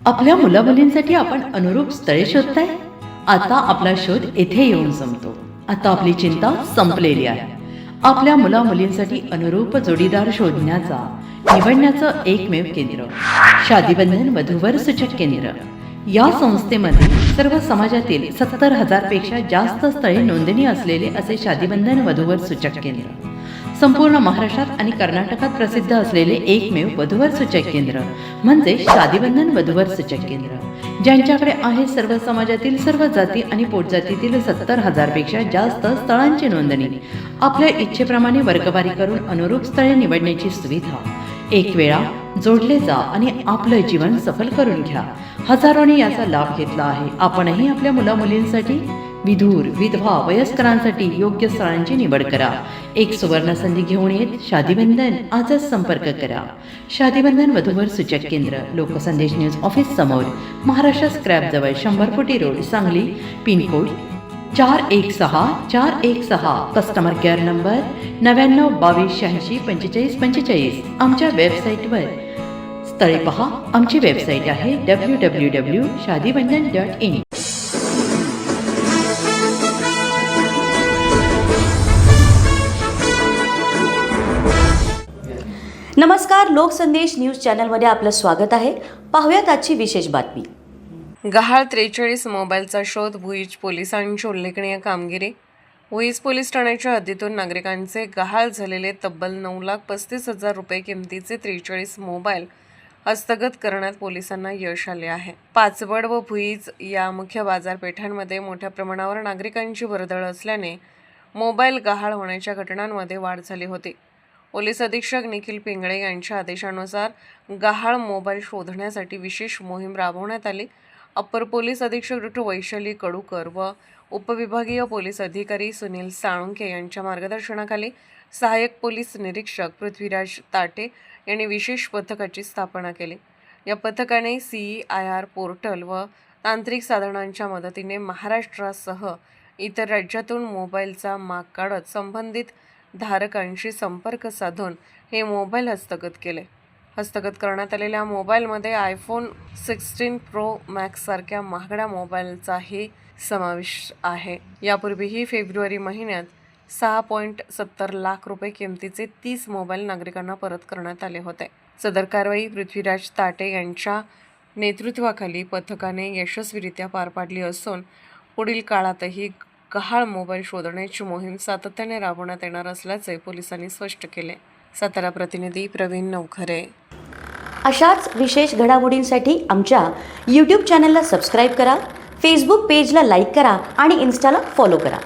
आपल्या मुलामुलींसाठी आपण अनुरूप स्थळे शोधताय? आता आपला शोध येथे येऊन संपतो. आता आपली चिंता संपलेली आहे. आपल्या मुलामुलींसाठी अनुरूप जोडीदार शोधण्याचा निवडण्याचं एकमेव केंद्र शादीबंधन वधूवर सूचक केंद्र. या संस्थेमध्ये सर्व समाजातील 70,000 पेक्षा जास्त स्थळे नोंदणी असलेले असे शादीबंधन वधूवर सूचक केंद्र. संपूर्ण महाराष्ट्रात आणि कर्नाटकात प्रसिद्ध असलेले एकमेव वधूवर सूचक केंद्र म्हणजे शादीबंधन वधूवर सूचक केंद्र, ज्यांच्याकडे आहे सर्व समाजातील सर्व जाती आणि पोटजातीतील 70,000 पेक्षा जास्त स्थळांची नोंदणी. आपल्या इच्छेप्रमाणे वर्गवारी करून अनुरूप स्थळे निवडण्याची सुविधा. एक वेळा जोडले जा आणि आपलं जीवन सफल करून घ्या. हजारोंनी याचा लाभ घेतला आहे. आपणही आपल्या मुलामुलींसाठी, विधूर, विधवा, वयस्करांसाठी योग्य स्थळांची निवड करा. एक सुवर्ण संधी घेऊन येत शादीबंधन. आजच संपर्क करा. शादीबंधन वधूवर सूचक केंद्र, लोकसंदेश न्यूज ऑफिस समोर, महाराष्ट्र स्क्रॅप जवळ, 100 फुटी road, Sangli. Pin code 416416. Customer care number 9922864545. आमच्या वेबसाईटवर स्थळे पहा. आमची वेबसाईट आहे www.shadibandhan.in. नमस्कार, लोकसंदेश न्यूज चॅनलमध्ये आपलं स्वागत आहे. पाहूयात आजची विशेष बातमी. गहाळ 43 मोबाईलचा शोध. भुईज पोलिसांची उल्लेखनीय कामगिरी. भुईज पोलीस ठाण्याच्या हद्दीतून नागरिकांचे गहाळ झालेले तब्बल 9,35,000 रुपये किमतीचे 43 मोबाईल हस्तगत करण्यात पोलिसांना यश आले आहे. पाचवड व भुईज या मुख्य बाजारपेठांमध्ये मोठ्या प्रमाणावर नागरिकांची वर्दळ असल्याने मोबाईल गहाळ होण्याच्या घटनांमध्ये वाढ झाली होती. पोलीस अधीक्षक निखिल पिंगळे यांच्या आदेशानुसार गहाळ मोबाईल शोधण्यासाठी विशेष मोहीम राबवण्यात आली. अप्पर पोलीस अधीक्षक डॉ. वैशाली कडूकर व उपविभागीय पोलीस अधिकारी सुनील साळुंखे यांच्या मार्गदर्शनाखाली सहाय्यक पोलीस निरीक्षक पृथ्वीराज ताटे यांनी विशेष पथकाची स्थापना केली. या पथकाने CIR पोर्टल व तांत्रिक साधनांच्या मदतीने महाराष्ट्रासह इतर राज्यातून मोबाईलचा माग काढत संबंधित धारकांशी संपर्क साधून हे मोबाईल हस्तगत केले. हस्तगत करण्यात आलेल्या मोबाईलमध्ये iPhone 16 Pro Max सारख्या महागड्या मोबाईलचाही समावेश आहे. यापूर्वीही फेब्रुवारी महिन्यात 6.70 लाख रुपये किमतीचे 30 मोबाईल नागरिकांना परत करण्यात आले होते. सदर कारवाई पृथ्वीराज ताटे यांच्या नेतृत्वाखाली पथकाने यशस्वीरित्या पार पाडली असून पुढील काळातही गहाळ मोबाईल शोधण्याची मोहीम सातत्याने राबवण्यात येणार असल्याचे पोलिसांनी स्पष्ट केले. सातारा प्रतिनिधी प्रवीण नवखरे. अशाच विशेष घडामोडींसाठी आमच्या YouTube चॅनलला सबस्क्राईब करा, फेसबुक पेजला लाईक करा आणि इन्स्टाला फॉलो करा.